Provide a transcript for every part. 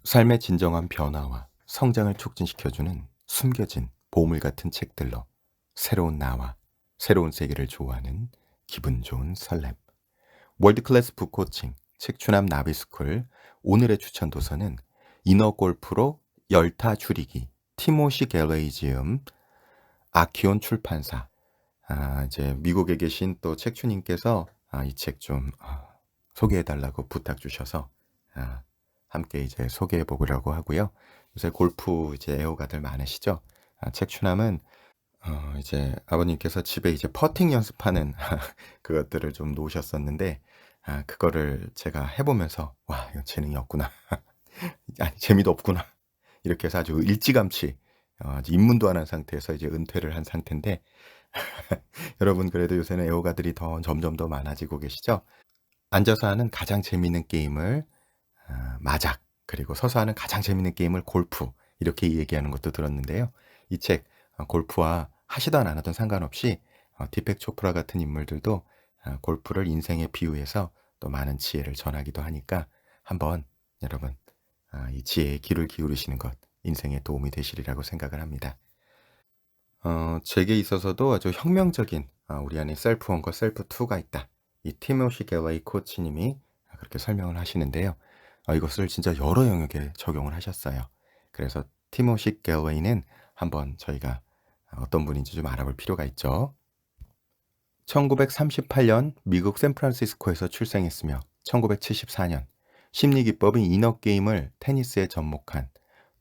삶의 진정한 변화와 성장을 촉진시켜주는 숨겨진 보물 같은 책들로 새로운 나와 새로운 세계를 좋아하는 기분 좋은 설렘. 월드클래스 북코칭 책추남 나비스쿨. 오늘의 추천 도서는 이너 골프로 열타 줄이기, 티모시 갤레이 지음, 아키온 출판사. 이제 미국에 계신 또 책추님께서 이 책 좀 소개해 달라고 부탁 주셔서 아, 함께 이제 소개해 보려고 하고요. 요새 골프 이제 애호가들 많으시죠? 책추남은 이제 아버님께서 집에 이제 퍼팅 연습하는 그것들을 좀 놓으셨었는데, 그거를 제가 해 보면서 '와, 이거 재능이 없구나. 아니 재미도 없구나.' 이렇게 해서 아주 일찌감치 아직 입문도 안 한 상태에서 이제 은퇴를 한 상태인데, 여러분 그래도 요새는 애호가들이 더 점점 더 많아지고 계시죠? 앉아서 하는 가장 재미있는 게임을 마작, 그리고 서서 하는 가장 재미있는 게임을 골프, 이렇게 얘기하는 것도 들었는데요. 이 책, 골프와 하시던 안 하던 상관없이 디펙 초프라 같은 인물들도 골프를 인생에 비유해서 또 많은 지혜를 전하기도 하니까 한번 여러분 이 지혜에 귀를 기울이시는 것 인생에 도움이 되시리라고 생각을 합니다. 제게 있어서도 아주 혁명적인 우리 안에 셀프 1과 셀프 2가 있다. 이 티모시 갤러이 코치님이 그렇게 설명을 하시는데요. 이것을 진짜 여러 영역에 적용을 하셨어요. 그래서 티모시 갤러이는 한번 저희가 어떤 분인지 좀 알아볼 필요가 있죠. 1938년 미국 샌프란시스코에서 출생했으며 1974년 심리 기법인 이너 게임을 테니스에 접목한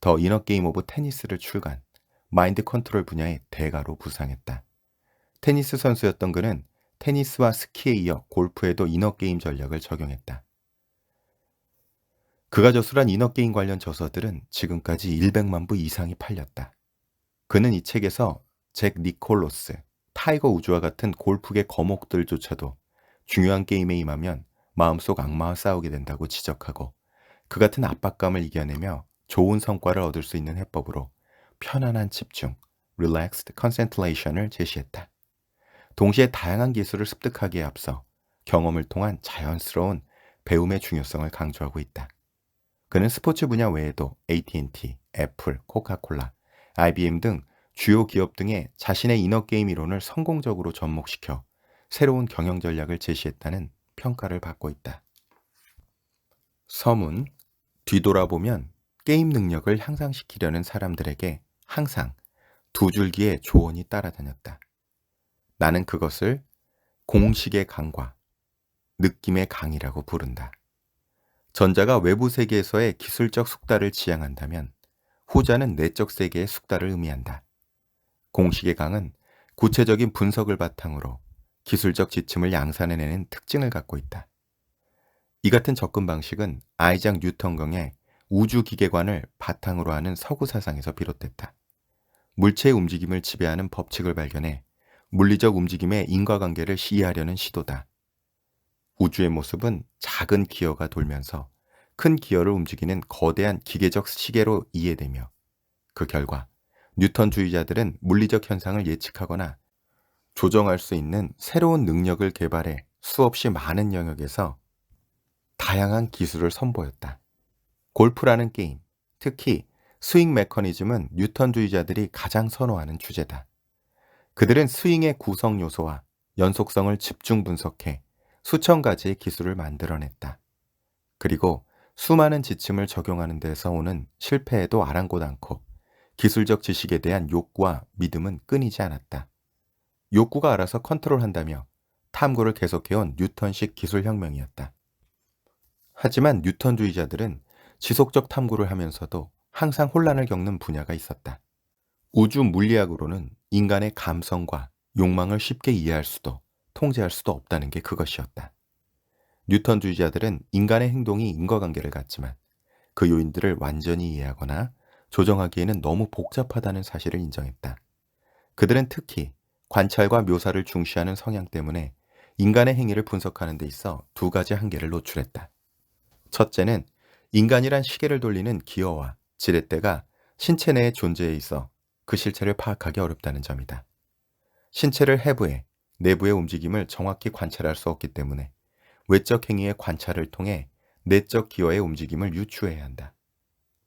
더 이너 게임 오브 테니스를 출간, 마인드 컨트롤 분야의 대가로 부상했다. 테니스 선수였던 그는 테니스와 스키에 이어 골프에도 이너 게임 전략을 적용했다. 그가 저술한 이너 게임 관련 저서들은 지금까지 100만 부 이상이 팔렸다. 그는 이 책에서 잭 니콜로스, 타이거 우즈와 같은 골프계 거목들조차도 중요한 게임에 임하면 마음속 악마와 싸우게 된다고 지적하고, 그 같은 압박감을 이겨내며 좋은 성과를 얻을 수 있는 해법으로 편안한 집중, relaxed concentration을 제시했다. 동시에 다양한 기술을 습득하기에 앞서 경험을 통한 자연스러운 배움의 중요성을 강조하고 있다. 그는 스포츠 분야 외에도 AT&T, 애플, 코카콜라, IBM 등 주요 기업 등에 자신의 이너게임 이론을 성공적으로 접목시켜 새로운 경영 전략을 제시했다는 평가를 받고 있다. 서문. 뒤돌아보면 게임 능력을 향상시키려는 사람들에게 항상 두 줄기의 조언이 따라다녔다. 나는 그것을 공식의 강과 느낌의 강이라고 부른다. 전자가 외부 세계에서의 기술적 숙달을 지향한다면 후자는 내적 세계의 숙달을 의미한다. 공식의 강은 구체적인 분석을 바탕으로 기술적 지침을 양산해내는 특징을 갖고 있다. 이 같은 접근 방식은 아이작 뉴턴경의 우주기계관을 바탕으로 하는 서구 사상에서 비롯됐다. 물체의 움직임을 지배하는 법칙을 발견해 물리적 움직임의 인과관계를 이해하려는 시도다. 우주의 모습은 작은 기어가 돌면서 큰 기어를 움직이는 거대한 기계적 시계로 이해되며, 그 결과 뉴턴주의자들은 물리적 현상을 예측하거나 조정할 수 있는 새로운 능력을 개발해 수없이 많은 영역에서 다양한 기술을 선보였다. 골프라는 게임, 특히 스윙 메커니즘은 뉴턴주의자들이 가장 선호하는 주제다. 그들은 스윙의 구성 요소와 연속성을 집중 분석해 수천 가지의 기술을 만들어냈다. 그리고 수많은 지침을 적용하는 데서 오는 실패에도 아랑곳 않고 기술적 지식에 대한 욕구와 믿음은 끊이지 않았다. 욕구가 알아서 컨트롤한다며 탐구를 계속해온 뉴턴식 기술혁명이었다. 하지만 뉴턴주의자들은 지속적 탐구를 하면서도 항상 혼란을 겪는 분야가 있었다. 우주 물리학으로는 인간의 감성과 욕망을 쉽게 이해할 수도 통제할 수도 없다는 게 그것이었다. 뉴턴주의자들은 인간의 행동이 인과관계를 갖지만 그 요인들을 완전히 이해하거나 조정하기에는 너무 복잡하다는 사실을 인정했다. 그들은 특히 관찰과 묘사를 중시하는 성향 때문에 인간의 행위를 분석하는 데 있어 두 가지 한계를 노출했다. 첫째는 인간이란 시계를 돌리는 기어와 지렛대가 신체 내의 존재에 있어 그 실체를 파악하기 어렵다는 점이다. 신체를 해부해 내부의 움직임을 정확히 관찰할 수 없기 때문에 외적 행위의 관찰을 통해 내적 기어의 움직임을 유추해야 한다.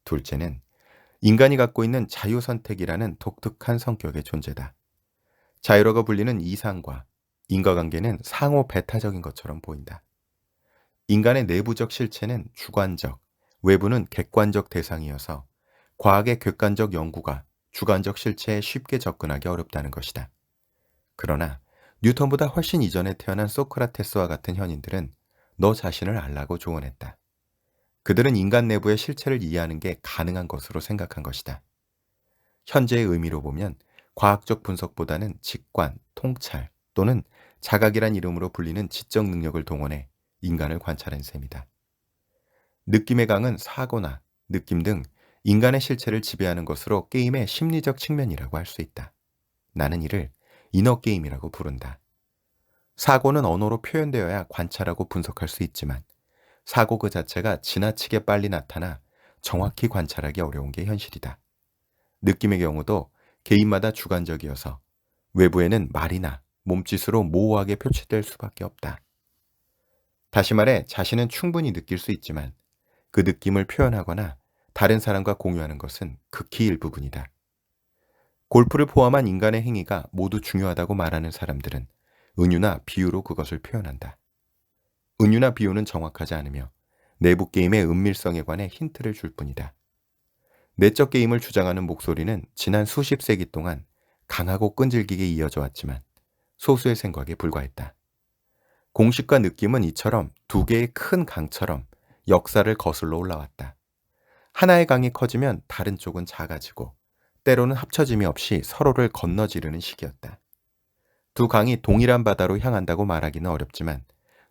둘째는 인간이 갖고 있는 자유선택이라는 독특한 성격의 존재다. 자유라고 불리는 이상과 인과관계는 상호 배타적인 것처럼 보인다. 인간의 내부적 실체는 주관적, 외부는 객관적 대상이어서 과학의 객관적 연구가 주관적 실체에 쉽게 접근하기 어렵다는 것이다. 그러나 뉴턴보다 훨씬 이전에 태어난 소크라테스와 같은 현인들은 너 자신을 알라고 조언했다. 그들은 인간 내부의 실체를 이해하는 게 가능한 것으로 생각한 것이다. 현재의 의미로 보면 과학적 분석보다는 직관, 통찰 또는 자각이란 이름으로 불리는 지적 능력을 동원해 인간을 관찰한 셈이다. 느낌의 강은 사고나 느낌 등 인간의 실체를 지배하는 것으로 게임의 심리적 측면이라고 할 수 있다. 나는 이를 이너 게임이라고 부른다. 사고는 언어로 표현되어야 관찰하고 분석할 수 있지만 사고 그 자체가 지나치게 빨리 나타나 정확히 관찰하기 어려운 게 현실이다. 느낌의 경우도 개인마다 주관적이어서 외부에는 말이나 몸짓으로 모호하게 표출될 수밖에 없다. 다시 말해 자신은 충분히 느낄 수 있지만 그 느낌을 표현하거나 다른 사람과 공유하는 것은 극히 일부분이다. 골프를 포함한 인간의 행위가 모두 중요하다고 말하는 사람들은 은유나 비유로 그것을 표현한다. 은유나 비유는 정확하지 않으며 내부 게임의 은밀성에 관해 힌트를 줄 뿐이다. 내적 게임을 주장하는 목소리는 지난 수십 세기 동안 강하고 끈질기게 이어져 왔지만 소수의 생각에 불과했다. 공식과 느낌은 이처럼 두 개의 큰 강처럼 역사를 거슬러 올라왔다. 하나의 강이 커지면 다른 쪽은 작아지고 때로는 합쳐짐이 없이 서로를 건너지르는 시기였다. 두 강이 동일한 바다로 향한다고 말하기는 어렵지만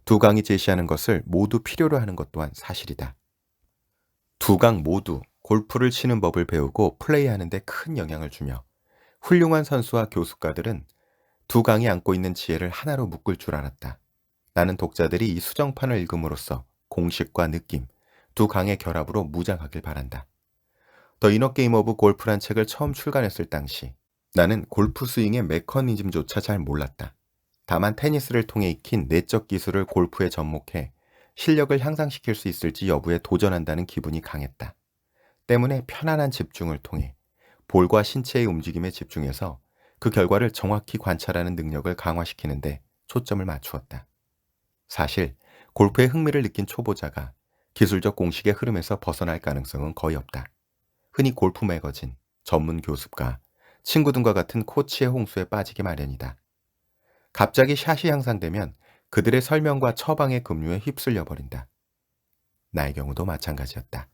두 강이 제시하는 것을 모두 필요로 하는 것 또한 사실이다. 두 강 모두 골프를 치는 법을 배우고 플레이하는 데 큰 영향을 주며 훌륭한 선수와 교수가들은 두 강이 안고 있는 지혜를 하나로 묶을 줄 알았다. 나는 독자들이 이 수정판을 읽음으로써 공식과 느낌, 두 강의 결합으로 무장하길 바란다. 더 이너 게임 오브 골프란 책을 처음 출간했을 당시 나는 골프 스윙의 메커니즘조차 잘 몰랐다. 다만 테니스를 통해 익힌 내적 기술을 골프에 접목해 실력을 향상시킬 수 있을지 여부에 도전한다는 기분이 강했다. 때문에 편안한 집중을 통해 볼과 신체의 움직임에 집중해서 그 결과를 정확히 관찰하는 능력을 강화시키는데 초점을 맞추었다. 사실 골프에 흥미를 느낀 초보자가 기술적 공식의 흐름에서 벗어날 가능성은 거의 없다. 흔히 골프 매거진, 전문 교습가, 친구 등과 같은 코치의 홍수에 빠지기 마련이다. 갑자기 샷이 향상되면 그들의 설명과 처방의 급류에 휩쓸려 버린다. 나의 경우도 마찬가지였다.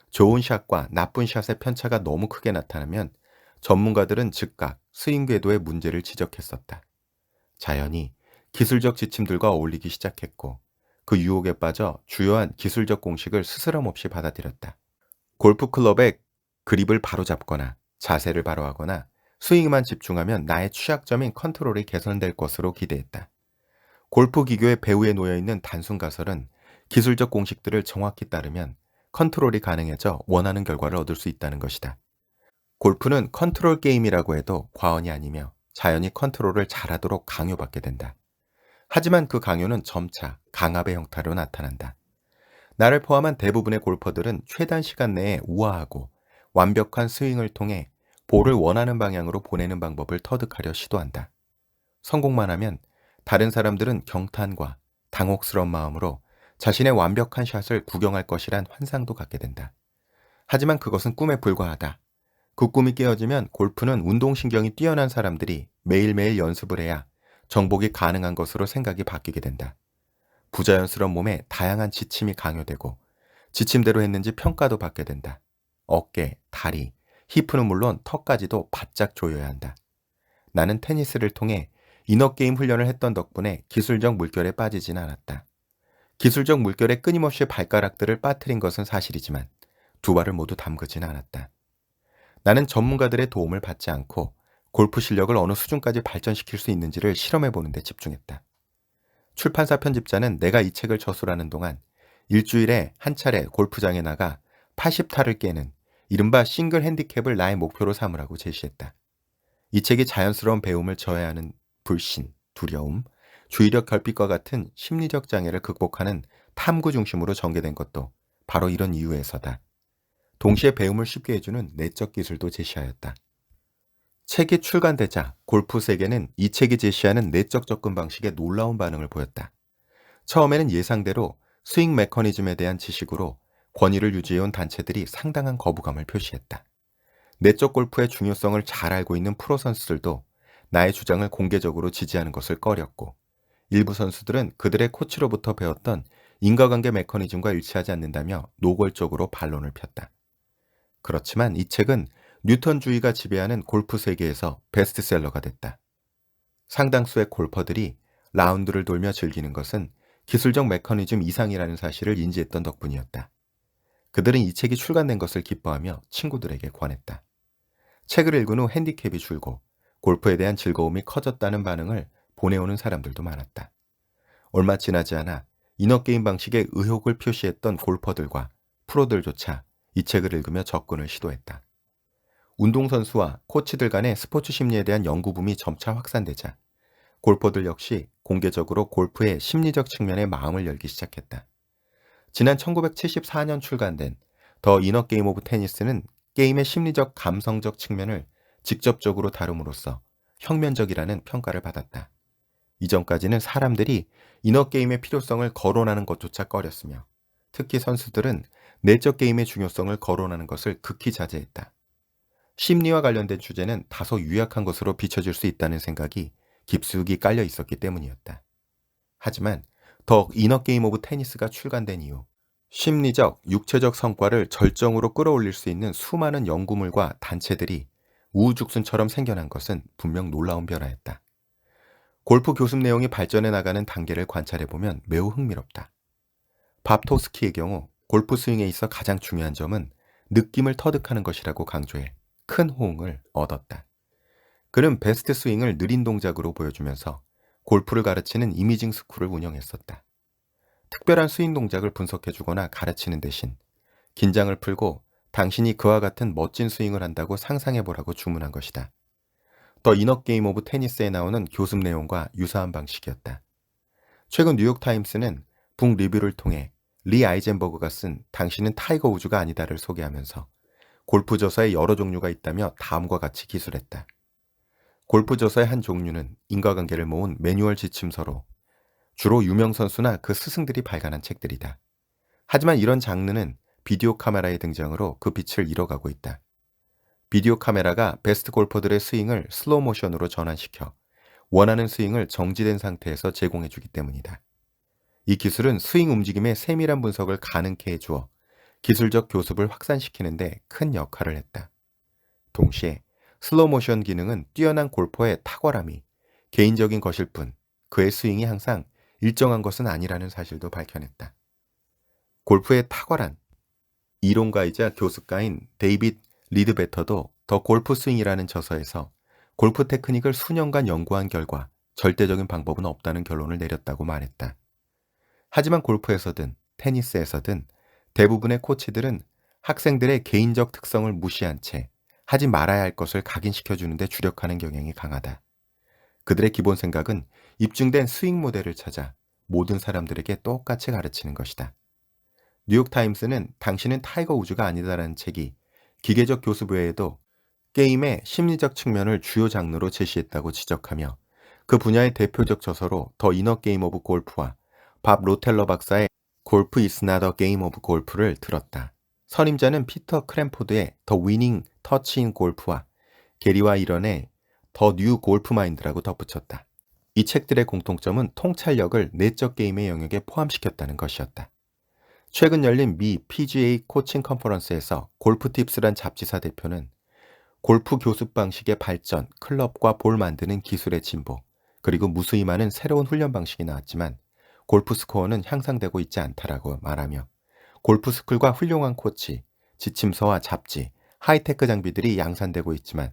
좋은 샷과 나쁜 샷의 편차가 너무 크게 나타나면 전문가들은 즉각 스윙 궤도의 문제를 지적했었다. 자연히 기술적 지침들과 어울리기 시작했고 그 유혹에 빠져 주요한 기술적 공식을 스스럼 없이 받아들였다. 골프 클럽의 그립을 바로 잡거나 자세를 바로 하거나 스윙에만 집중하면 나의 취약점인 컨트롤이 개선될 것으로 기대했다. 골프 기교의 배후에 놓여있는 단순 가설은 기술적 공식들을 정확히 따르면 컨트롤이 가능해져 원하는 결과를 얻을 수 있다는 것이다. 골프는 컨트롤 게임이라고 해도 과언이 아니며 자연히 컨트롤을 잘하도록 강요받게 된다. 하지만 그 강요는 점차 강압의 형태로 나타난다. 나를 포함한 대부분의 골퍼들은 최단 시간 내에 우아하고 완벽한 스윙을 통해 볼을 원하는 방향으로 보내는 방법을 터득하려 시도한다. 성공만 하면 다른 사람들은 경탄과 당혹스러운 마음으로 자신의 완벽한 샷을 구경할 것이란 환상도 갖게 된다. 하지만 그것은 꿈에 불과하다. 그 꿈이 깨어지면 골프는 운동신경이 뛰어난 사람들이 매일매일 연습을 해야 정복이 가능한 것으로 생각이 바뀌게 된다. 부자연스러운 몸에 다양한 지침이 강요되고 지침대로 했는지 평가도 받게 된다. 어깨, 다리, 히프는 물론 턱까지도 바짝 조여야 한다. 나는 테니스를 통해 이너게임 훈련을 했던 덕분에 기술적 물결에 빠지진 않았다. 기술적 물결에 끊임없이 발가락들을 빠뜨린 것은 사실이지만 두 발을 모두 담그진 않았다. 나는 전문가들의 도움을 받지 않고 골프 실력을 어느 수준까지 발전시킬 수 있는지를 실험해보는 데 집중했다. 출판사 편집자는 내가 이 책을 저술하는 동안 일주일에 한 차례 골프장에 나가 80타를 깨는 이른바 싱글 핸디캡을 나의 목표로 삼으라고 제시했다. 이 책이 자연스러운 배움을 저해하는 불신, 두려움, 주의력 결핍과 같은 심리적 장애를 극복하는 탐구 중심으로 전개된 것도 바로 이런 이유에서다. 동시에 배움을 쉽게 해주는 내적 기술도 제시하였다. 책이 출간되자 골프 세계는 이 책이 제시하는 내적 접근 방식에 놀라운 반응을 보였다. 처음에는 예상대로 스윙 메커니즘에 대한 지식으로 권위를 유지해온 단체들이 상당한 거부감을 표시했다. 내적 골프의 중요성을 잘 알고 있는 프로 선수들도 나의 주장을 공개적으로 지지하는 것을 꺼렸고, 일부 선수들은 그들의 코치로부터 배웠던 인과관계 메커니즘과 일치하지 않는다며 노골적으로 반론을 폈다. 그렇지만 이 책은 뉴턴주의가 지배하는 골프 세계에서 베스트셀러가 됐다. 상당수의 골퍼들이 라운드를 돌며 즐기는 것은 기술적 메커니즘 이상이라는 사실을 인지했던 덕분이었다. 그들은 이 책이 출간된 것을 기뻐하며 친구들에게 권했다. 책을 읽은 후 핸디캡이 줄고 골프에 대한 즐거움이 커졌다는 반응을 보내오는 사람들도 많았다. 얼마 지나지 않아 이너게임 방식에 의혹을 표시했던 골퍼들과 프로들조차 이 책을 읽으며 접근을 시도했다. 운동선수와 코치들 간의 스포츠 심리에 대한 연구붐이 점차 확산되자 골퍼들 역시 공개적으로 골프의 심리적 측면에 마음을 열기 시작했다. 지난 1974년 출간된 더 이너 게임 오브 테니스는 게임의 심리적 감성적 측면을 직접적으로 다룸으로써 혁명적이라는 평가를 받았다. 이전까지는 사람들이 이너 게임의 필요성을 거론하는 것조차 꺼렸으며, 특히 선수들은 내적 게임의 중요성을 거론하는 것을 극히 자제했다. 심리와 관련된 주제는 다소 유약한 것으로 비춰질 수 있다는 생각이 깊숙이 깔려 있었기 때문이었다. 하지만 더 이너 게임 오브 테니스가 출간된 이후 심리적, 육체적 성과를 절정으로 끌어올릴 수 있는 수많은 연구물과 단체들이 우후죽순처럼 생겨난 것은 분명 놀라운 변화였다. 골프 교습 내용이 발전해 나가는 단계를 관찰해보면 매우 흥미롭다. 밥 토스키의 경우 골프 스윙에 있어 가장 중요한 점은 느낌을 터득하는 것이라고 강조해 큰 호응을 얻었다. 그는 베스트 스윙을 느린 동작으로 보여주면서 골프를 가르치는 이미징 스쿨을 운영했었다. 특별한 스윙 동작을 분석해주거나 가르치는 대신 긴장을 풀고 당신이 그와 같은 멋진 스윙을 한다고 상상해보라고 주문한 것이다. 더 이너 게임 오브 테니스에 나오는 교습 내용과 유사한 방식이었다. 최근 뉴욕타임스는 북 리뷰를 통해 리 아이젠버그가 쓴 당신은 타이거 우즈가 아니다를 소개하면서 골프 저서에 여러 종류가 있다며 다음과 같이 기술했다. 골프 저서의 한 종류는 인과관계를 모은 매뉴얼 지침서로 주로 유명 선수나 그 스승들이 발간한 책들이다. 하지만 이런 장르는 비디오 카메라의 등장으로 그 빛을 잃어가고 있다. 비디오 카메라가 베스트 골퍼들의 스윙을 슬로우 모션으로 전환시켜 원하는 스윙을 정지된 상태에서 제공해주기 때문이다. 이 기술은 스윙 움직임의 세밀한 분석을 가능케 해주어 기술적 교습을 확산시키는 데 큰 역할을 했다. 동시에 슬로우 모션 기능은 뛰어난 골퍼의 탁월함이 개인적인 것일 뿐 그의 스윙이 항상 일정한 것은 아니라는 사실도 밝혀냈다. 골프의 탁월한 이론가이자 교습가인 데이빗 리드베터도 더 골프 스윙이라는 저서에서 골프 테크닉을 수년간 연구한 결과 절대적인 방법은 없다는 결론을 내렸다고 말했다. 하지만 골프에서든 테니스에서든 대부분의 코치들은 학생들의 개인적 특성을 무시한 채 하지 말아야 할 것을 각인시켜주는 데 주력하는 경향이 강하다. 그들의 기본 생각은 입증된 스윙 모델을 찾아 모든 사람들에게 똑같이 가르치는 것이다. 뉴욕타임스는 당신은 타이거 우즈가 아니다라는 책이 기계적 교습 외에도 게임의 심리적 측면을 주요 장르로 제시했다고 지적하며 그 분야의 대표적 저서로 더 이너 게임 오브 골프와 밥 로텔러 박사의 골프 is not a game of golf를 들었다. 선임자는 피터 크랜포드의 더 위닝 터치 인 골프와 게리와 이런의 더 뉴 골프 마인드라고 덧붙였다. 이 책들의 공통점은 통찰력을 내적 게임의 영역에 포함시켰다는 것이었다. 최근 열린 미 PGA 코칭 컨퍼런스에서 골프팁스란 잡지사 대표는 골프 교습 방식의 발전, 클럽과 볼 만드는 기술의 진보, 그리고 무수히 많은 새로운 훈련 방식이 나왔지만 골프 스코어는 향상되고 있지 않다라고 말하며 골프 스쿨과 훌륭한 코치, 지침서와 잡지, 하이테크 장비들이 양산되고 있지만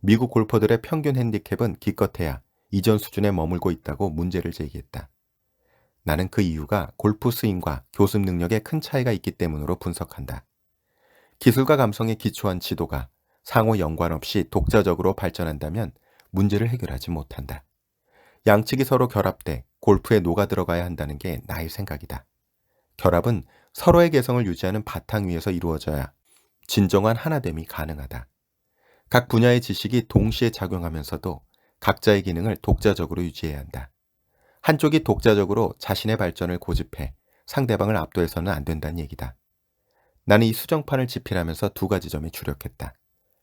미국 골퍼들의 평균 핸디캡은 기껏해야 이전 수준에 머물고 있다고 문제를 제기했다. 나는 그 이유가 골프 스윙과 교습 능력에 큰 차이가 있기 때문으로 분석한다. 기술과 감성에 기초한 지도가 상호 연관없이 독자적으로 발전한다면 문제를 해결하지 못한다. 양측이 서로 결합돼 골프에 녹아들어가야 한다는 게 나의 생각이다. 결합은 서로의 개성을 유지하는 바탕 위에서 이루어져야 진정한 하나됨이 가능하다. 각 분야의 지식이 동시에 작용하면서도 각자의 기능을 독자적으로 유지해야 한다. 한쪽이 독자적으로 자신의 발전을 고집해 상대방을 압도해서는 안 된다는 얘기다. 나는 이 수정판을 집필하면서 두 가지 점에 주력했다.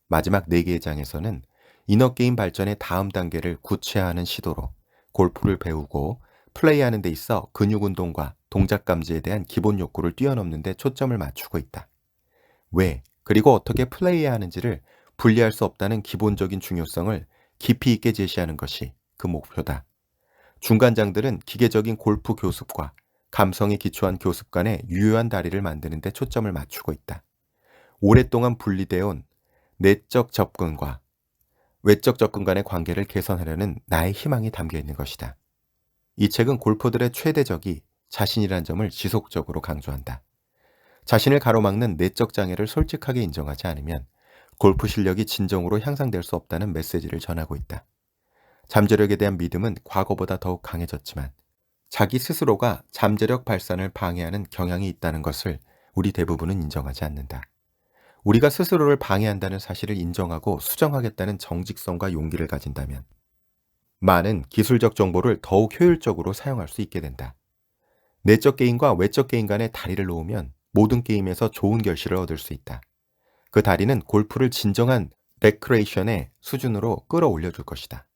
마지막 4개의 장에서는 이너게임 발전의 다음 단계를 구체화하는 시도로 골프를 배우고 플레이하는 데 있어 근육 운동과 동작 감지에 대한 기본 욕구를 뛰어넘는 데 초점을 맞추고 있다. 왜, 그리고 어떻게 플레이해야 하는지를 분리할 수 없다는 기본적인 중요성을 깊이 있게 제시하는 것이 그 목표다. 중간장들은 기계적인 골프 교습과 감성에 기초한 교습 간의 유효한 다리를 만드는 데 초점을 맞추고 있다. 오랫동안 분리되어 온 내적 접근과 외적 접근 간의 관계를 개선하려는 나의 희망이 담겨 있는 것이다. 이 책은 골퍼들의 최대적이 자신이란 점을 지속적으로 강조한다. 자신을 가로막는 내적 장애를 솔직하게 인정하지 않으면 골프 실력이 진정으로 향상될 수 없다는 메시지를 전하고 있다. 잠재력에 대한 믿음은 과거보다 더욱 강해졌지만 자기 스스로가 잠재력 발산을 방해하는 경향이 있다는 것을 우리 대부분은 인정하지 않는다. 우리가 스스로를 방해한다는 사실을 인정하고 수정하겠다는 정직성과 용기를 가진다면 많은 기술적 정보를 더욱 효율적으로 사용할 수 있게 된다. 내적 게임과 외적 게임 간의 다리를 놓으면 모든 게임에서 좋은 결실을 얻을 수 있다. 그 다리는 골프를 진정한 레크레이션의 수준으로 끌어올려 줄 것이다.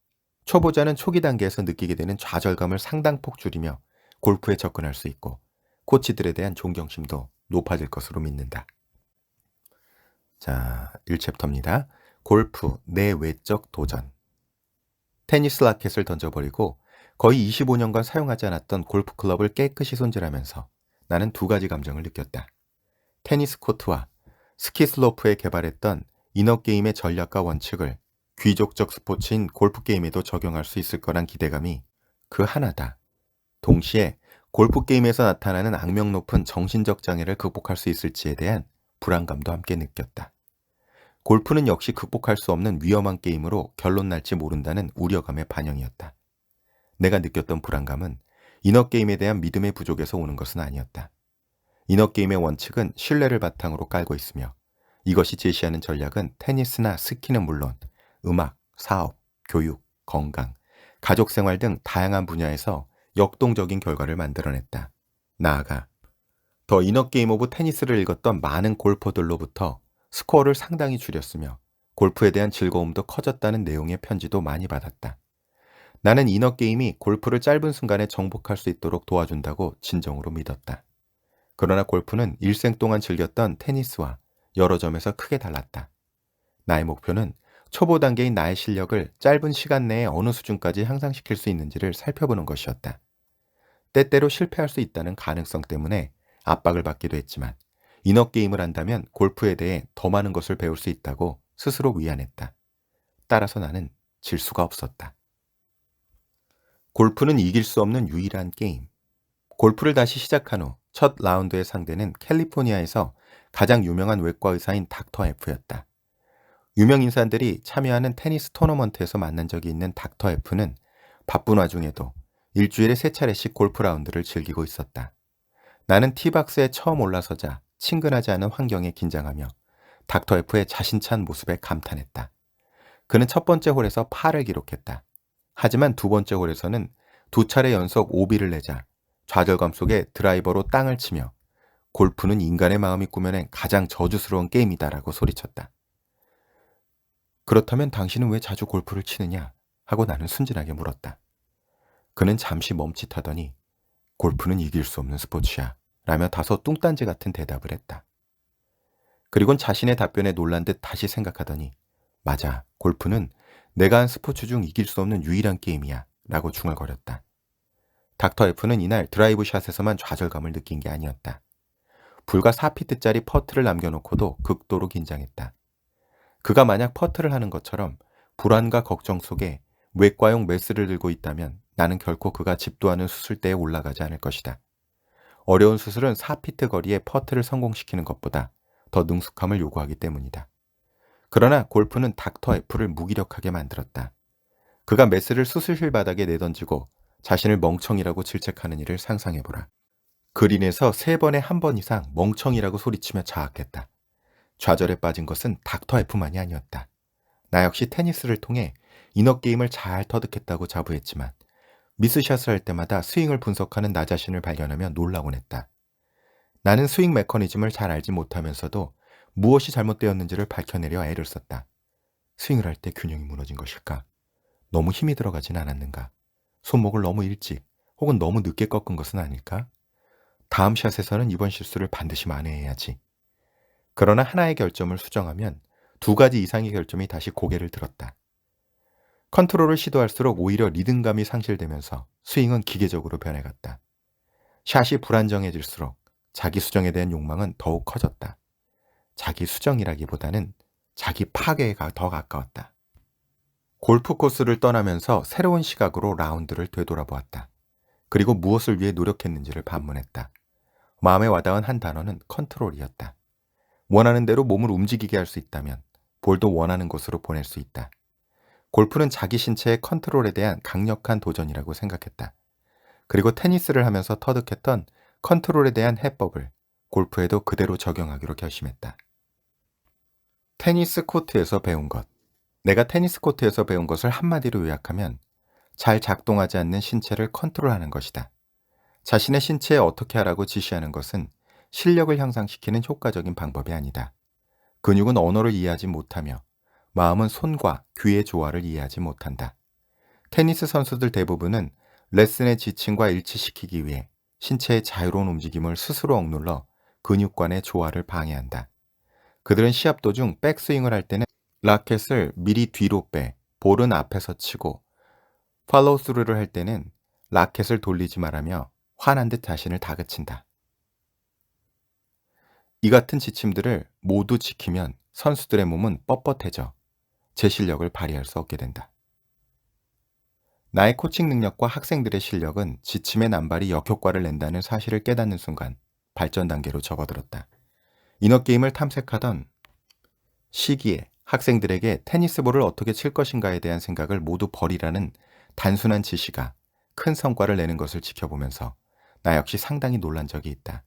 초보자는 초기 단계에서 느끼게 되는 좌절감을 상당폭 줄이며 골프에 접근할 수 있고 코치들에 대한 존경심도 높아질 것으로 믿는다. 자, 1챕터입니다. 골프, 내 외적 도전. 테니스 라켓을 던져버리고 거의 25년간 사용하지 않았던 골프 클럽을 깨끗이 손질하면서 나는 두 가지 감정을 느꼈다. 테니스 코트와 스키 슬로프에 개발했던 이너게임의 전략과 원칙을 귀족적 스포츠인 골프 게임에도 적용할 수 있을 거란 기대감이 그 하나다. 동시에 골프 게임에서 나타나는 악명 높은 정신적 장애를 극복할 수 있을지에 대한 불안감도 함께 느꼈다. 골프는 역시 극복할 수 없는 위험한 게임으로 결론 날지 모른다는 우려감의 반영이었다. 내가 느꼈던 불안감은 이너게임에 대한 믿음의 부족에서 오는 것은 아니었다. 이너게임의 원칙은 신뢰를 바탕으로 깔고 있으며 이것이 제시하는 전략은 테니스나 스키는 물론 음악, 사업, 교육, 건강, 가족생활 등 다양한 분야에서 역동적인 결과를 만들어냈다. 나아가 더 이너게임 오브 테니스를 읽었던 많은 골퍼들로부터 스코어를 상당히 줄였으며 골프에 대한 즐거움도 커졌다는 내용의 편지도 많이 받았다. 나는 이너게임이 골프를 짧은 순간에 정복할 수 있도록 도와준다고 진정으로 믿었다. 그러나 골프는 일생 동안 즐겼던 테니스와 여러 점에서 크게 달랐다. 나의 목표는 초보 단계인 나의 실력을 짧은 시간 내에 어느 수준까지 향상시킬 수 있는지를 살펴보는 것이었다. 때때로 실패할 수 있다는 가능성 때문에 압박을 받기도 했지만 이너게임을 한다면 골프에 대해 더 많은 것을 배울 수 있다고 스스로 위안했다. 따라서 나는 질 수가 없었다. 골프는 이길 수 없는 유일한 게임. 골프를 다시 시작한 후 첫 라운드의 상대는 캘리포니아에서 가장 유명한 외과 의사인 닥터 F였다. 유명 인사들이 참여하는 테니스 토너먼트에서 만난 적이 있는 닥터 F는 바쁜 와중에도 일주일에 3차례씩 골프 라운드를 즐기고 있었다. 나는 티박스에 처음 올라서자 친근하지 않은 환경에 긴장하며 닥터 F의 자신찬 모습에 감탄했다. 그는 첫 번째 홀에서 파를 기록했다. 하지만 두 번째 홀에서는 2차례 연속 OB를 내자 좌절감 속에 드라이버로 땅을 치며 골프는 인간의 마음이 꾸며낸 가장 저주스러운 게임이다라고 소리쳤다. 그렇다면 당신은 왜 자주 골프를 치느냐? 하고 나는 순진하게 물었다. 그는 잠시 멈칫하더니 골프는 이길 수 없는 스포츠야 라며 다소 뚱딴지 같은 대답을 했다. 그리곤 자신의 답변에 놀란 듯 다시 생각하더니 맞아, 골프는 내가 한 스포츠 중 이길 수 없는 유일한 게임이야 라고 중얼거렸다. 닥터 F는 이날 드라이브 샷에서만 좌절감을 느낀 게 아니었다. 불과 4피트짜리 퍼트를 남겨놓고도 극도로 긴장했다. 그가 만약 퍼트를 하는 것처럼 불안과 걱정 속에 외과용 메스를 들고 있다면 나는 결코 그가 집도하는 수술대에 올라가지 않을 것이다. 어려운 수술은 4피트 거리에 퍼트를 성공시키는 것보다 더 능숙함을 요구하기 때문이다. 그러나 골프는 닥터 F를 무기력하게 만들었다. 그가 메스를 수술실 바닥에 내던지고 자신을 멍청이라고 질책하는 일을 상상해보라. 그린에서 3번에 1번 이상 멍청이라고 소리치며 자학했다. 좌절에 빠진 것은 닥터 F만이 아니었다. 나 역시 테니스를 통해 이너게임을 잘 터득했다고 자부했지만 미스샷을 할 때마다 스윙을 분석하는 나 자신을 발견하며 놀라곤 했다. 나는 스윙 메커니즘을 잘 알지 못하면서도 무엇이 잘못되었는지를 밝혀내려 애를 썼다. 스윙을 할 때 균형이 무너진 것일까? 너무 힘이 들어가진 않았는가? 손목을 너무 일찍 혹은 너무 늦게 꺾은 것은 아닐까? 다음 샷에서는 이번 실수를 반드시 만회해야지. 그러나 하나의 결점을 수정하면 두 가지 이상의 결점이 다시 고개를 들었다. 컨트롤을 시도할수록 오히려 리듬감이 상실되면서 스윙은 기계적으로 변해갔다. 샷이 불안정해질수록 자기 수정에 대한 욕망은 더욱 커졌다. 자기 수정이라기보다는 자기 파괴에 더 가까웠다. 골프 코스를 떠나면서 새로운 시각으로 라운드를 되돌아보았다. 그리고 무엇을 위해 노력했는지를 반문했다. 마음에 와닿은 한 단어는 컨트롤이었다. 원하는 대로 몸을 움직이게 할 수 있다면 볼도 원하는 곳으로 보낼 수 있다. 골프는 자기 신체의 컨트롤에 대한 강력한 도전이라고 생각했다. 그리고 테니스를 하면서 터득했던 컨트롤에 대한 해법을 골프에도 그대로 적용하기로 결심했다. 테니스 코트에서 배운 것. 내가 테니스 코트에서 배운 것을 한마디로 요약하면 잘 작동하지 않는 신체를 컨트롤하는 것이다. 자신의 신체에 어떻게 하라고 지시하는 것은 실력을 향상시키는 효과적인 방법이 아니다. 근육은 언어를 이해하지 못하며 마음은 손과 귀의 조화를 이해하지 못한다. 테니스 선수들 대부분은 레슨의 지침과 일치시키기 위해 신체의 자유로운 움직임을 스스로 억눌러 근육관의 조화를 방해한다. 그들은 시합 도중 백스윙을 할 때는 라켓을 미리 뒤로 빼 볼은 앞에서 치고 팔로우 스루를 할 때는 라켓을 돌리지 말라며 화난 듯 자신을 다그친다. 이 같은 지침들을 모두 지키면 선수들의 몸은 뻣뻣해져 제 실력을 발휘할 수 없게 된다. 나의 코칭 능력과 학생들의 실력은 지침의 남발이 역효과를 낸다는 사실을 깨닫는 순간 발전 단계로 접어들었다. 이너게임을 탐색하던 시기에 학생들에게 테니스볼을 어떻게 칠 것인가에 대한 생각을 모두 버리라는 단순한 지시가 큰 성과를 내는 것을 지켜보면서 나 역시 상당히 놀란 적이 있다.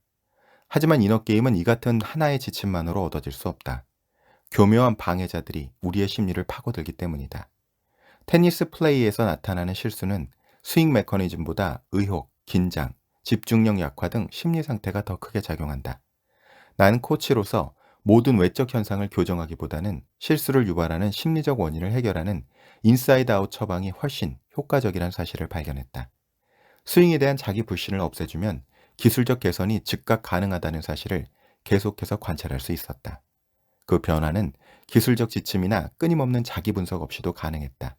하지만 이너게임은 이 같은 하나의 지침만으로 얻어질 수 없다. 교묘한 방해자들이 우리의 심리를 파고들기 때문이다. 테니스 플레이에서 나타나는 실수는 스윙 메커니즘보다 의혹, 긴장, 집중력 약화 등 심리 상태가 더 크게 작용한다. 나는 코치로서 모든 외적 현상을 교정하기보다는 실수를 유발하는 심리적 원인을 해결하는 인사이드 아웃 처방이 훨씬 효과적이라는 사실을 발견했다. 스윙에 대한 자기 불신을 없애주면 기술적 개선이 즉각 가능하다는 사실을 계속해서 관찰할 수 있었다. 그 변화는 기술적 지침이나 끊임없는 자기 분석 없이도 가능했다.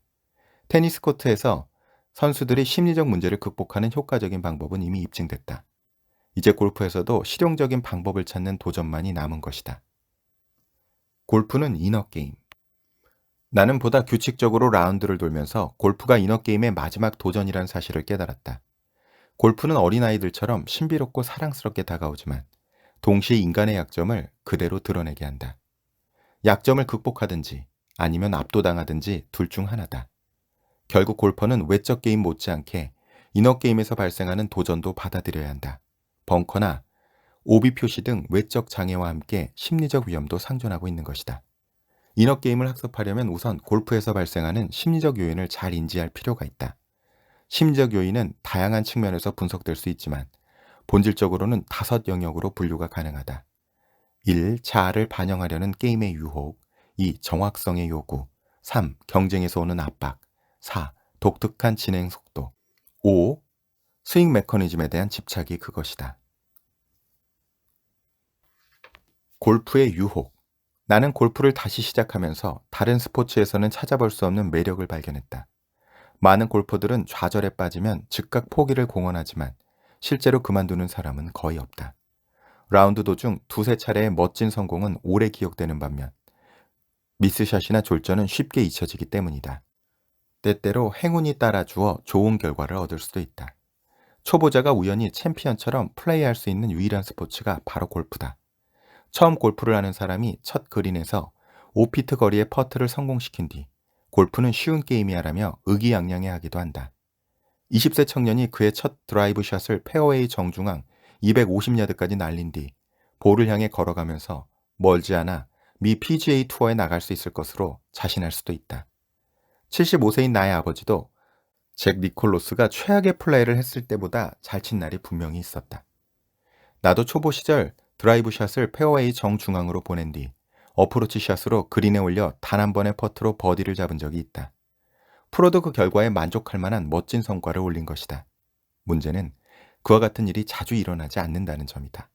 테니스 코트에서 선수들이 심리적 문제를 극복하는 효과적인 방법은 이미 입증됐다. 이제 골프에서도 실용적인 방법을 찾는 도전만이 남은 것이다. 골프는 이너게임. 나는 보다 규칙적으로 라운드를 돌면서 골프가 이너게임의 마지막 도전이란 사실을 깨달았다. 골프는 어린아이들처럼 신비롭고 사랑스럽게 다가오지만 동시에 인간의 약점을 그대로 드러내게 한다. 약점을 극복하든지 아니면 압도당하든지 둘 중 하나다. 결국 골퍼는 외적 게임 못지않게 이너게임에서 발생하는 도전도 받아들여야 한다. 벙커나 오비 표시 등 외적 장애와 함께 심리적 위험도 상존하고 있는 것이다. 이너게임을 학습하려면 우선 골프에서 발생하는 심리적 요인을 잘 인지할 필요가 있다. 심리적 요인은 다양한 측면에서 분석될 수 있지만 본질적으로는 5 영역으로 분류가 가능하다. 1. 자아를 반영하려는 게임의 유혹. 2. 정확성의 요구. 3. 경쟁에서 오는 압박. 4. 독특한 진행 속도. 5. 스윙 메커니즘에 대한 집착이 그것이다. 골프의 유혹. 나는 골프를 다시 시작하면서 다른 스포츠에서는 찾아볼 수 없는 매력을 발견했다. 많은 골퍼들은 좌절에 빠지면 즉각 포기를 공언하지만 실제로 그만두는 사람은 거의 없다. 라운드 도중 2~3차례의 멋진 성공은 오래 기억되는 반면 미스샷이나 졸전은 쉽게 잊혀지기 때문이다. 때때로 행운이 따라주어 좋은 결과를 얻을 수도 있다. 초보자가 우연히 챔피언처럼 플레이할 수 있는 유일한 스포츠가 바로 골프다. 처음 골프를 하는 사람이 첫 그린에서 5피트 거리의 퍼트를 성공시킨 뒤 골프는 쉬운 게임이야라며 의기양양해하기도 한다. 20세 청년이 그의 첫 드라이브 샷을 페어웨이 정중앙 250야드까지 날린 뒤 볼을 향해 걸어가면서 멀지 않아 미 PGA 투어에 나갈 수 있을 것으로 자신할 수도 있다. 75세인 나의 아버지도 잭 니콜로스가 최악의 플레이를 했을 때보다 잘 친 날이 분명히 있었다. 나도 초보 시절 드라이브 샷을 페어웨이 정중앙으로 보낸 뒤 어프로치 샷으로 그린에 올려 단 한 번의 퍼트로 버디를 잡은 적이 있다. 프로도 그 결과에 만족할 만한 멋진 성과를 올린 것이다. 문제는 그와 같은 일이 자주 일어나지 않는다는 점이다.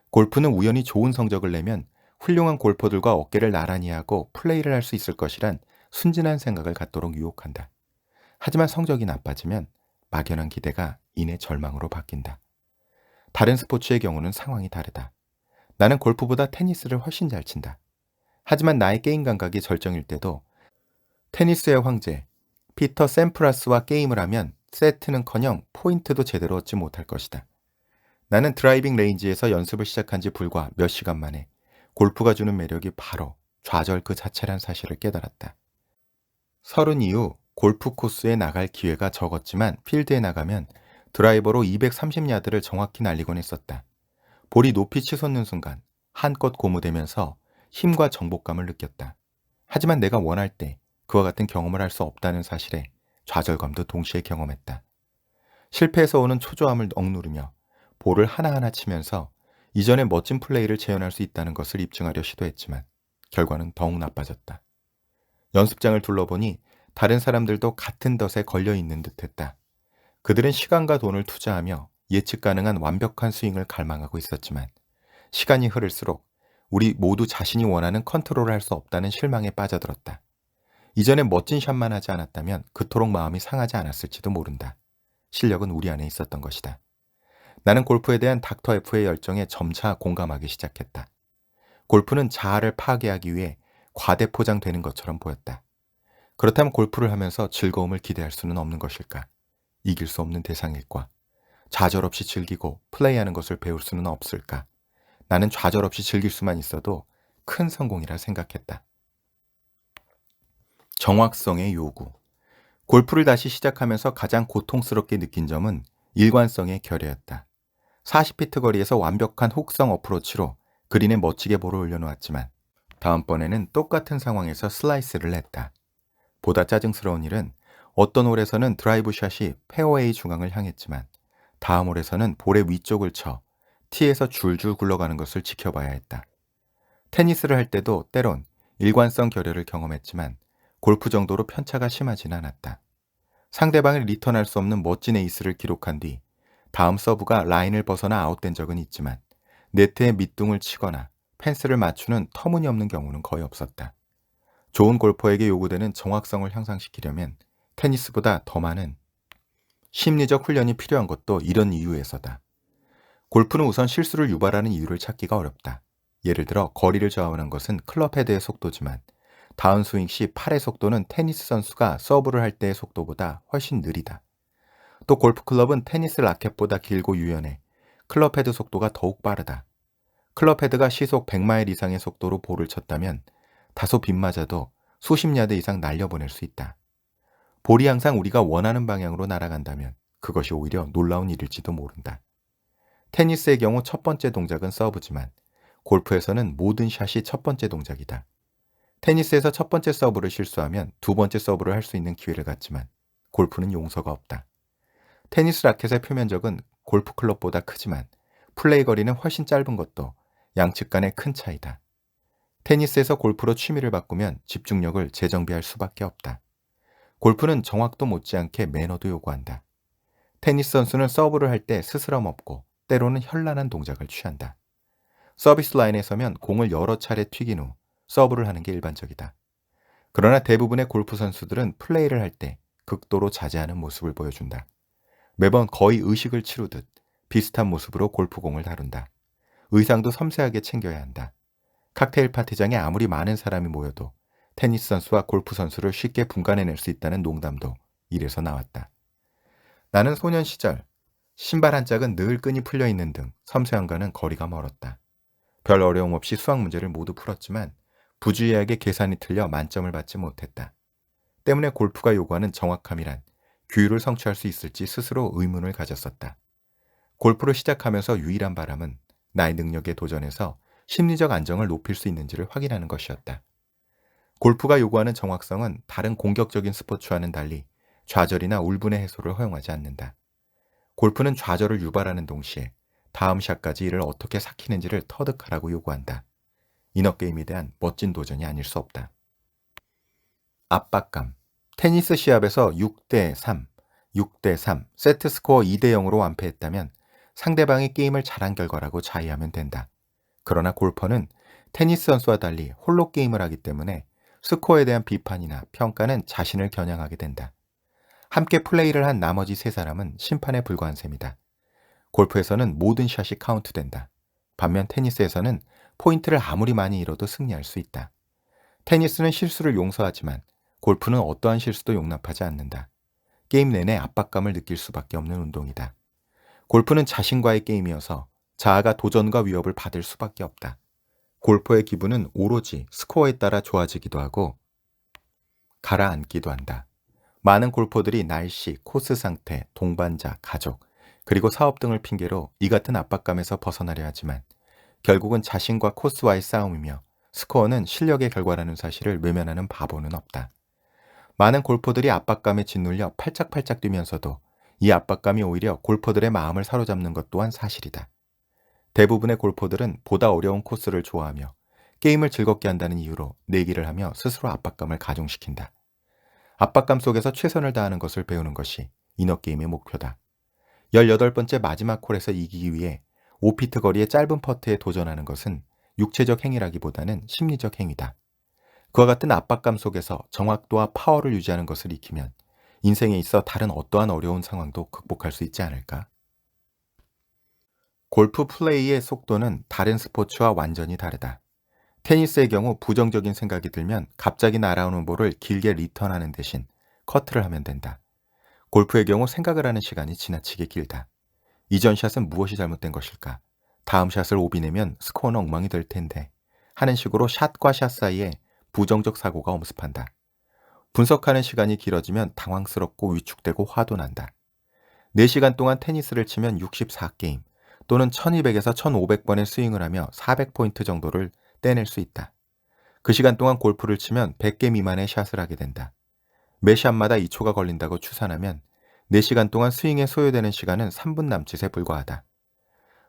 골프는 우연히 좋은 성적을 내면 훌륭한 골퍼들과 어깨를 나란히 하고 플레이를 할 수 있을 것이란 순진한 생각을 갖도록 유혹한다. 하지만 성적이 나빠지면 막연한 기대가 이내 절망으로 바뀐다. 다른 스포츠의 경우는 상황이 다르다. 나는 골프보다 테니스를 훨씬 잘 친다. 하지만 나의 게임 감각이 절정일 때도 테니스의 황제 피터 샘프라스와 게임을 하면 세트는커녕 포인트도 제대로 얻지 못할 것이다. 나는 드라이빙 레인지에서 연습을 시작한 지 불과 몇 시간 만에 골프가 주는 매력이 바로 좌절 그 자체란 사실을 깨달았다. 30 이후 골프 코스에 나갈 기회가 적었지만 필드에 나가면 드라이버로 230야드를 정확히 날리곤 했었다. 볼이 높이 치솟는 순간 한껏 고무되면서 힘과 정복감을 느꼈다. 하지만 내가 원할 때 그와 같은 경험을 할 수 없다는 사실에 좌절감도 동시에 경험했다. 실패해서 오는 초조함을 억누르며 볼을 하나하나 치면서 이전의 멋진 플레이를 재현할 수 있다는 것을 입증하려 시도했지만 결과는 더욱 나빠졌다. 연습장을 둘러보니 다른 사람들도 같은 덫에 걸려 있는 듯했다. 그들은 시간과 돈을 투자하며 예측 가능한 완벽한 스윙을 갈망하고 있었지만 시간이 흐를수록 우리 모두 자신이 원하는 컨트롤을 할 수 없다는 실망에 빠져들었다. 이전에 멋진 샷만 하지 않았다면 그토록 마음이 상하지 않았을지도 모른다. 실력은 우리 안에 있었던 것이다. 나는 골프에 대한 닥터 F의 열정에 점차 공감하기 시작했다. 골프는 자아를 파괴하기 위해 과대포장되는 것처럼 보였다. 그렇다면 골프를 하면서 즐거움을 기대할 수는 없는 것일까? 이길 수 없는 대상일까? 좌절 없이 즐기고 플레이하는 것을 배울 수는 없을까? 나는 좌절 없이 즐길 수만 있어도 큰 성공이라 생각했다. 정확성의 요구. 골프를 다시 시작하면서 가장 고통스럽게 느낀 점은 일관성의 결여였다. 40피트 거리에서 완벽한 혹성 어프로치로 그린에 멋지게 볼을 올려놓았지만 다음번에는 똑같은 상황에서 슬라이스를 했다. 보다 짜증스러운 일은 어떤 홀에서는 드라이브 샷이 페어웨이 중앙을 향했지만 다음 홀에서는 볼의 위쪽을 쳐 티에서 줄줄 굴러가는 것을 지켜봐야 했다. 테니스를 할 때도 때론 일관성 결여를 경험했지만 골프 정도로 편차가 심하진 않았다. 상대방을 리턴할 수 없는 멋진 에이스를 기록한 뒤 다음 서브가 라인을 벗어나 아웃된 적은 있지만 네트에 밑둥을 치거나 펜스를 맞추는 터무니없는 경우는 거의 없었다. 좋은 골퍼에게 요구되는 정확성을 향상시키려면 테니스보다 더 많은 심리적 훈련이 필요한 것도 이런 이유에서다. 골프는 우선 실수를 유발하는 이유를 찾기가 어렵다. 예를 들어 거리를 좌우하는 것은 클럽 헤드의 속도지만 다운스윙 시 팔의 속도는 테니스 선수가 서브를 할 때의 속도보다 훨씬 느리다. 또 골프 클럽은 테니스 라켓보다 길고 유연해 클럽 헤드 속도가 더욱 빠르다. 클럽 헤드가 시속 100마일 이상의 속도로 볼을 쳤다면 다소 빗맞아도 수십 야드 이상 날려보낼 수 있다. 볼이 항상 우리가 원하는 방향으로 날아간다면 그것이 오히려 놀라운 일일지도 모른다. 테니스의 경우 첫 번째 동작은 서브지만 골프에서는 모든 샷이 첫 번째 동작이다. 테니스에서 첫 번째 서브를 실수하면 두 번째 서브를 할 수 있는 기회를 갖지만 골프는 용서가 없다. 테니스 라켓의 표면적은 골프 클럽보다 크지만 플레이 거리는 훨씬 짧은 것도 양측 간의 큰 차이다. 테니스에서 골프로 취미를 바꾸면 집중력을 재정비할 수밖에 없다. 골프는 정확도 못지않게 매너도 요구한다. 테니스 선수는 서브를 할 때 스스럼 없고 때로는 현란한 동작을 취한다. 서비스 라인에 서면 공을 여러 차례 튀긴 후 서브를 하는 게 일반적이다. 그러나 대부분의 골프 선수들은 플레이를 할 때 극도로 자제하는 모습을 보여준다. 매번 거의 의식을 치르듯 비슷한 모습으로 골프공을 다룬다. 의상도 섬세하게 챙겨야 한다. 칵테일 파티장에 아무리 많은 사람이 모여도 테니스 선수와 골프 선수를 쉽게 분간해낼 수 있다는 농담도 이래서 나왔다. 나는 소년 시절 신발 한 짝은 늘 끈이 풀려 있는 등 섬세함과는 거리가 멀었다. 별 어려움 없이 수학 문제를 모두 풀었지만 부주의하게 계산이 틀려 만점을 받지 못했다. 때문에 골프가 요구하는 정확함이란 규율을 성취할 수 있을지 스스로 의문을 가졌었다. 골프를 시작하면서 유일한 바람은 나의 능력에 도전해서 심리적 안정을 높일 수 있는지를 확인하는 것이었다. 골프가 요구하는 정확성은 다른 공격적인 스포츠와는 달리 좌절이나 울분의 해소를 허용하지 않는다. 골프는 좌절을 유발하는 동시에 다음 샷까지 이를 어떻게 삭히는지를 터득하라고 요구한다. 이너게임에 대한 멋진 도전이 아닐 수 없다. 압박감. 테니스 시합에서 6대3, 6대3, 세트 스코어 2대0으로 완패했다면 상대방이 게임을 잘한 결과라고 자의하면 된다. 그러나 골퍼는 테니스 선수와 달리 홀로 게임을 하기 때문에 스코어에 대한 비판이나 평가는 자신을 겨냥하게 된다. 함께 플레이를 한 나머지 세 사람은 심판에 불과한 셈이다. 골프에서는 모든 샷이 카운트된다. 반면 테니스에서는 포인트를 아무리 많이 잃어도 승리할 수 있다. 테니스는 실수를 용서하지만 골프는 어떠한 실수도 용납하지 않는다. 게임 내내 압박감을 느낄 수밖에 없는 운동이다. 골프는 자신과의 게임이어서 자아가 도전과 위협을 받을 수밖에 없다. 골퍼의 기분은 오로지 스코어에 따라 좋아지기도 하고 가라앉기도 한다. 많은 골퍼들이 날씨, 코스 상태, 동반자, 가족, 그리고 사업 등을 핑계로 이 같은 압박감에서 벗어나려 하지만 결국은 자신과 코스와의 싸움이며 스코어는 실력의 결과라는 사실을 외면하는 바보는 없다. 많은 골퍼들이 압박감에 짓눌려 팔짝팔짝 뛰면서도 이 압박감이 오히려 골퍼들의 마음을 사로잡는 것 또한 사실이다. 대부분의 골퍼들은 보다 어려운 코스를 좋아하며 게임을 즐겁게 한다는 이유로 내기를 하며 스스로 압박감을 가중시킨다. 압박감 속에서 최선을 다하는 것을 배우는 것이 이너게임의 목표다. 18번째 마지막 홀에서 이기기 위해 5피트 거리의 짧은 퍼트에 도전하는 것은 육체적 행위라기보다는 심리적 행위다. 그와 같은 압박감 속에서 정확도와 파워를 유지하는 것을 익히면 인생에 있어 다른 어떠한 어려운 상황도 극복할 수 있지 않을까? 골프 플레이의 속도는 다른 스포츠와 완전히 다르다. 테니스의 경우 부정적인 생각이 들면 갑자기 날아오는 볼을 길게 리턴하는 대신 커트를 하면 된다. 골프의 경우 생각을 하는 시간이 지나치게 길다. 이전 샷은 무엇이 잘못된 것일까? 다음 샷을 오비내면 스코어는 엉망이 될 텐데 하는 식으로 샷과 샷 사이에 부정적 사고가 엄습한다. 분석하는 시간이 길어지면 당황스럽고 위축되고 화도 난다. 4시간 동안 테니스를 치면 64게임 또는 1200에서 1500번의 스윙을 하며 400포인트 정도를 떼낼 수 있다. 그 시간 동안 골프를 치면 100개 미만의 샷을 하게 된다. 매 샷마다 2초가 걸린다고 추산하면 4시간 동안 스윙에 소요되는 시간은 3분 남짓에 불과하다.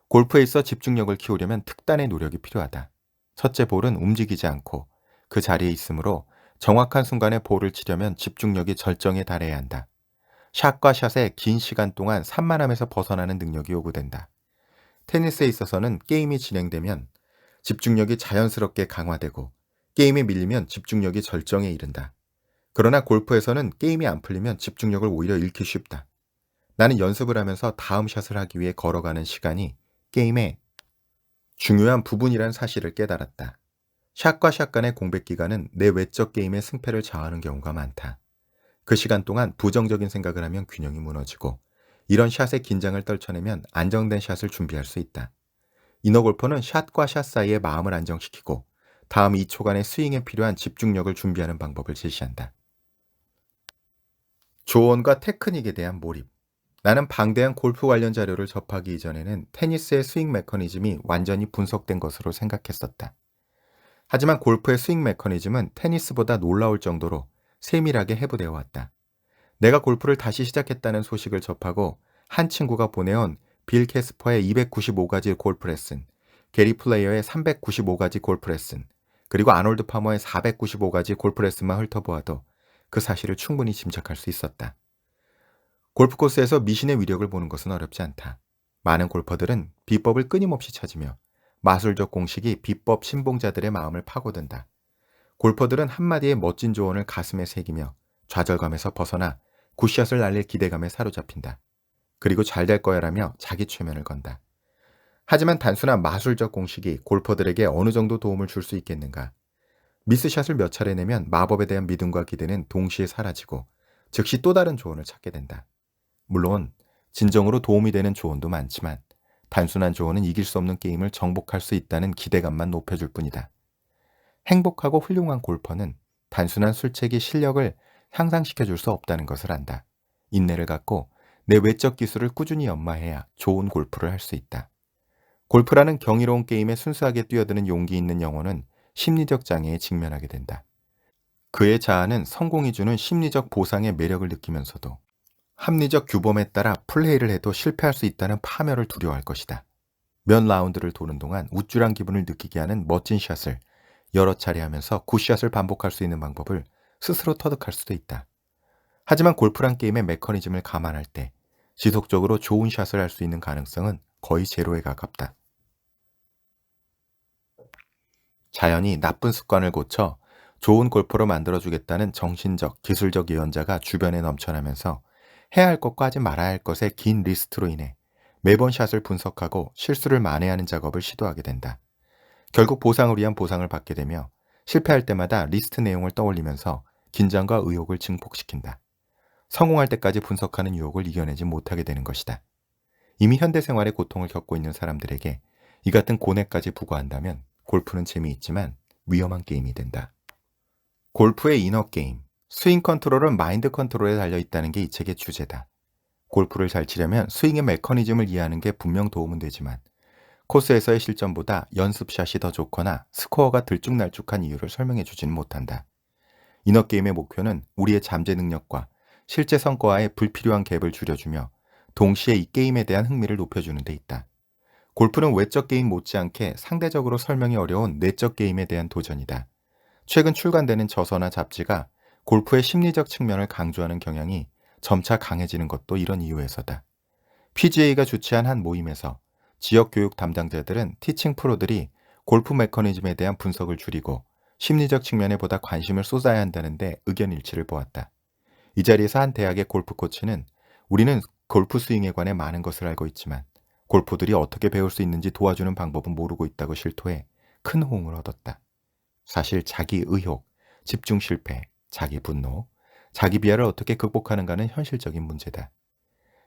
골프에 있어 집중력을 키우려면 특단의 노력이 필요하다. 첫째 볼은 움직이지 않고 그 자리에 있으므로 정확한 순간에 볼을 치려면 집중력이 절정에 달해야 한다. 샷과 샷에 긴 시간 동안 산만함에서 벗어나는 능력이 요구된다. 테니스에 있어서는 게임이 진행되면 집중력이 자연스럽게 강화되고 게임에 밀리면 집중력이 절정에 이른다. 그러나 골프에서는 게임이 안 풀리면 집중력을 오히려 잃기 쉽다. 나는 연습을 하면서 다음 샷을 하기 위해 걸어가는 시간이 게임의 중요한 부분이란 사실을 깨달았다. 샷과 샷 간의 공백 기간은 내 외적 게임의 승패를 좌우하는 경우가 많다. 그 시간 동안 부정적인 생각을 하면 균형이 무너지고 이런 샷의 긴장을 떨쳐내면 안정된 샷을 준비할 수 있다. 이너골퍼는 샷과 샷 사이에 마음을 안정시키고 다음 2초간의 스윙에 필요한 집중력을 준비하는 방법을 제시한다. 조언과 테크닉에 대한 몰입. 나는 방대한 골프 관련 자료를 접하기 이전에는 테니스의 스윙 메커니즘이 완전히 분석된 것으로 생각했었다. 하지만 골프의 스윙 메커니즘은 테니스보다 놀라울 정도로 세밀하게 해부되어 왔다. 내가 골프를 다시 시작했다는 소식을 접하고 한 친구가 보내온 빌 캐스퍼의 295가지 골프 레슨, 게리 플레이어의 395가지 골프 레슨, 그리고 아놀드 파머의 495가지 골프 레슨만 훑어보아도 그 사실을 충분히 짐작할 수 있었다. 골프 코스에서 미신의 위력을 보는 것은 어렵지 않다. 많은 골퍼들은 비법을 끊임없이 찾으며 마술적 공식이 비법 신봉자들의 마음을 파고든다. 골퍼들은 한마디의 멋진 조언을 가슴에 새기며 좌절감에서 벗어나 굿샷을 날릴 기대감에 사로잡힌다. 그리고 잘 될 거야라며 자기 최면을 건다. 하지만 단순한 마술적 공식이 골퍼들에게 어느 정도 도움을 줄 수 있겠는가? 미스샷을 몇 차례 내면 마법에 대한 믿음과 기대는 동시에 사라지고 즉시 또 다른 조언을 찾게 된다. 물론 진정으로 도움이 되는 조언도 많지만 단순한 조언은 이길 수 없는 게임을 정복할 수 있다는 기대감만 높여줄 뿐이다. 행복하고 훌륭한 골퍼는 단순한 술책이 실력을 향상시켜줄 수 없다는 것을 안다. 인내를 갖고 내 외적 기술을 꾸준히 연마해야 좋은 골프를 할 수 있다. 골프라는 경이로운 게임에 순수하게 뛰어드는 용기 있는 영혼은 심리적 장애에 직면하게 된다. 그의 자아는 성공이 주는 심리적 보상의 매력을 느끼면서도 합리적 규범에 따라 플레이를 해도 실패할 수 있다는 파멸을 두려워할 것이다. 몇 라운드를 도는 동안 우쭐한 기분을 느끼게 하는 멋진 샷을 여러 차례 하면서 굿샷을 반복할 수 있는 방법을 스스로 터득할 수도 있다. 하지만 골프란 게임의 메커니즘을 감안할 때 지속적으로 좋은 샷을 할 수 있는 가능성은 거의 제로에 가깝다. 자연히 나쁜 습관을 고쳐 좋은 골퍼로 만들어주겠다는 정신적, 기술적 예언자가 주변에 넘쳐나면서 해야 할 것과 하지 말아야 할 것의 긴 리스트로 인해 매번 샷을 분석하고 실수를 만회하는 작업을 시도하게 된다. 결국 보상을 위한 보상을 받게 되며 실패할 때마다 리스트 내용을 떠올리면서 긴장과 의욕을 증폭시킨다. 성공할 때까지 분석하는 유혹을 이겨내지 못하게 되는 것이다. 이미 현대 생활의 고통을 겪고 있는 사람들에게 이 같은 고뇌까지 부과한다면 골프는 재미있지만 위험한 게임이 된다. 골프의 이너 게임, 스윙 컨트롤은 마인드 컨트롤에 달려있다는 게 이 책의 주제다. 골프를 잘 치려면 스윙의 메커니즘을 이해하는 게 분명 도움은 되지만 코스에서의 실전보다 연습샷이 더 좋거나 스코어가 들쭉날쭉한 이유를 설명해 주지는 못한다. 이너 게임의 목표는 우리의 잠재 능력과 실제 성과와의 불필요한 갭을 줄여주며 동시에 이 게임에 대한 흥미를 높여주는 데 있다. 골프는 외적 게임 못지않게 상대적으로 설명이 어려운 내적 게임에 대한 도전이다. 최근 출간되는 저서나 잡지가 골프의 심리적 측면을 강조하는 경향이 점차 강해지는 것도 이런 이유에서다. PGA가 주최한 한 모임에서 지역 교육 담당자들은 티칭 프로들이 골프 메커니즘에 대한 분석을 줄이고 심리적 측면에 보다 관심을 쏟아야 한다는데 의견 일치를 보았다. 이 자리에서 한 대학의 골프 코치는 우리는 골프 스윙에 관해 많은 것을 알고 있지만 골퍼들이 어떻게 배울 수 있는지 도와주는 방법은 모르고 있다고 실토해 큰 호응을 얻었다. 사실 자기 의욕, 집중 실패, 자기 분노, 자기 비하를 어떻게 극복하는가는 현실적인 문제다.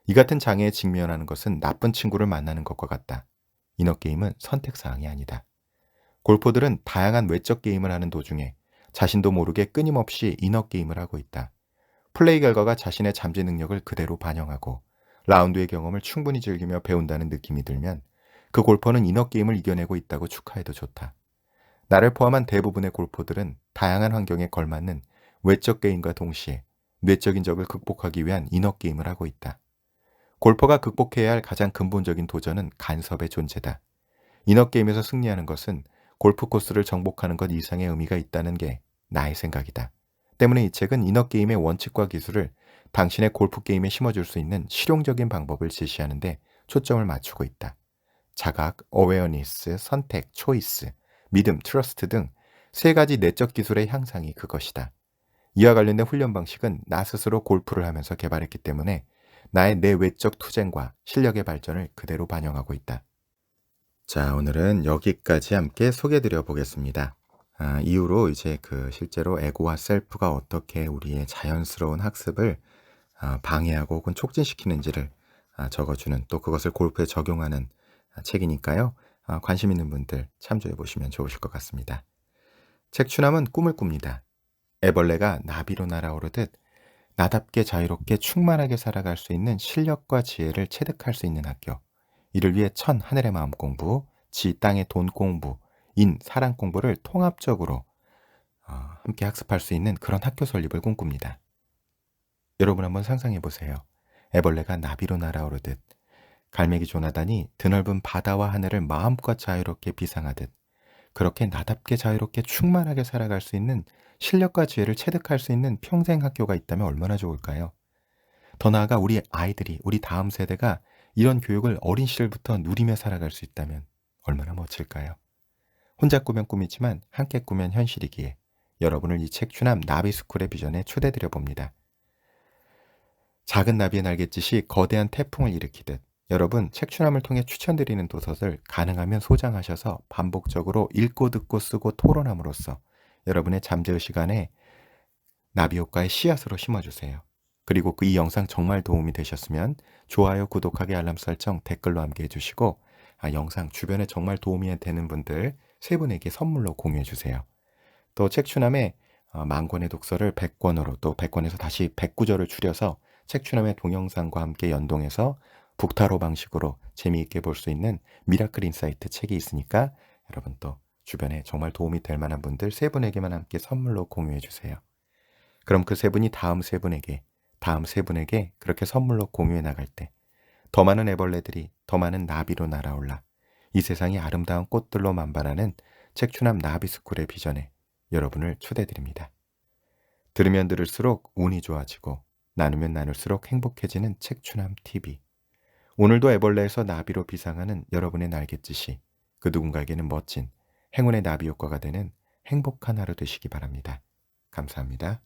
이 같은 장애에 직면하는 것은 나쁜 친구를 만나는 것과 같다. 이너게임은 선택사항이 아니다. 골퍼들은 다양한 외적 게임을 하는 도중에 자신도 모르게 끊임없이 이너게임을 하고 있다. 플레이 결과가 자신의 잠재 능력을 그대로 반영하고 라운드의 경험을 충분히 즐기며 배운다는 느낌이 들면 그 골퍼는 이너게임을 이겨내고 있다고 축하해도 좋다. 나를 포함한 대부분의 골퍼들은 다양한 환경에 걸맞는 외적 게임과 동시에 뇌적인 적을 극복하기 위한 이너게임을 하고 있다. 골퍼가 극복해야 할 가장 근본적인 도전은 간섭의 존재다. 이너게임에서 승리하는 것은 골프 코스를 정복하는 것 이상의 의미가 있다는 게 나의 생각이다. 때문에 이 책은 이너게임의 원칙과 기술을 당신의 골프 게임에 심어줄 수 있는 실용적인 방법을 제시하는데 초점을 맞추고 있다. 자각, 어웨어니스, 선택, 초이스, 믿음, 트러스트 등 세 가지 내적 기술의 향상이 그것이다. 이와 관련된 훈련 방식은 나 스스로 골프를 하면서 개발했기 때문에 나의 내외적 투쟁과 실력의 발전을 그대로 반영하고 있다. 자, 오늘은 여기까지 함께 소개드려 보겠습니다. 이후로 이제 실제로 에고와 셀프가 어떻게 우리의 자연스러운 학습을 방해하고 혹은 촉진시키는지를 적어주는, 또 그것을 골프에 적용하는 책이니까요. 관심 있는 분들 참조해 보시면 좋으실 것 같습니다. 책추남은 꿈을 꿉니다. 애벌레가 나비로 날아오르듯 나답게 자유롭게 충만하게 살아갈 수 있는 실력과 지혜를 체득할 수 있는 학교. 이를 위해 천 하늘의 마음 공부, 지 땅의 돈 공부, 인 사랑 공부를 통합적으로 함께 학습할 수 있는 그런 학교 설립을 꿈꿉니다. 여러분 한번 상상해 보세요. 애벌레가 나비로 날아오르듯 갈매기 조나단이 드넓은 바다와 하늘을 마음껏 자유롭게 비상하듯 그렇게 나답게 자유롭게 충만하게 살아갈 수 있는 실력과 지혜를 체득할 수 있는 평생 학교가 있다면 얼마나 좋을까요? 더 나아가 우리 아이들이, 우리 다음 세대가 이런 교육을 어린 시절부터 누리며 살아갈 수 있다면 얼마나 멋질까요? 혼자 꾸면 꿈이지만 함께 꾸면 현실이기에 여러분을 이 책추남 나비스쿨의 비전에 초대드려 봅니다. 작은 나비의 날갯짓이 거대한 태풍을 일으키듯 여러분 책추남을 통해 추천드리는 도서를 가능하면 소장하셔서 반복적으로 읽고 듣고 쓰고 토론함으로써 여러분의 잠재의식 안에 나비 효과의 씨앗으로 심어주세요. 그리고 이 영상 정말 도움이 되셨으면 좋아요, 구독하기, 알람 설정, 댓글로 함께 해주시고 영상 주변에 정말 도움이 되는 분들 3분에게 선물로 공유해주세요. 또 책추남의 만권의 독서를 100권으로 또 100권에서 다시 109절을 줄여서 책추남의 동영상과 함께 연동해서 북타로 방식으로 재미있게 볼 수 있는 미라클 인사이트 책이 있으니까 여러분 또 주변에 정말 도움이 될 만한 분들 세 분에게만 함께 선물로 공유해 주세요. 그럼 그 세 분이 다음 세 분에게 그렇게 선물로 공유해 나갈 때 더 많은 애벌레들이 더 많은 나비로 날아올라 이 세상이 아름다운 꽃들로 만발하는 책추남 나비스쿨의 비전에 여러분을 초대드립니다. 들으면 들을수록 운이 좋아지고 나누면 나눌수록 행복해지는 책추남 TV. 오늘도 애벌레에서 나비로 비상하는 여러분의 날갯짓이 그 누군가에게는 멋진 행운의 나비 효과가 되는 행복한 하루 되시기 바랍니다. 감사합니다.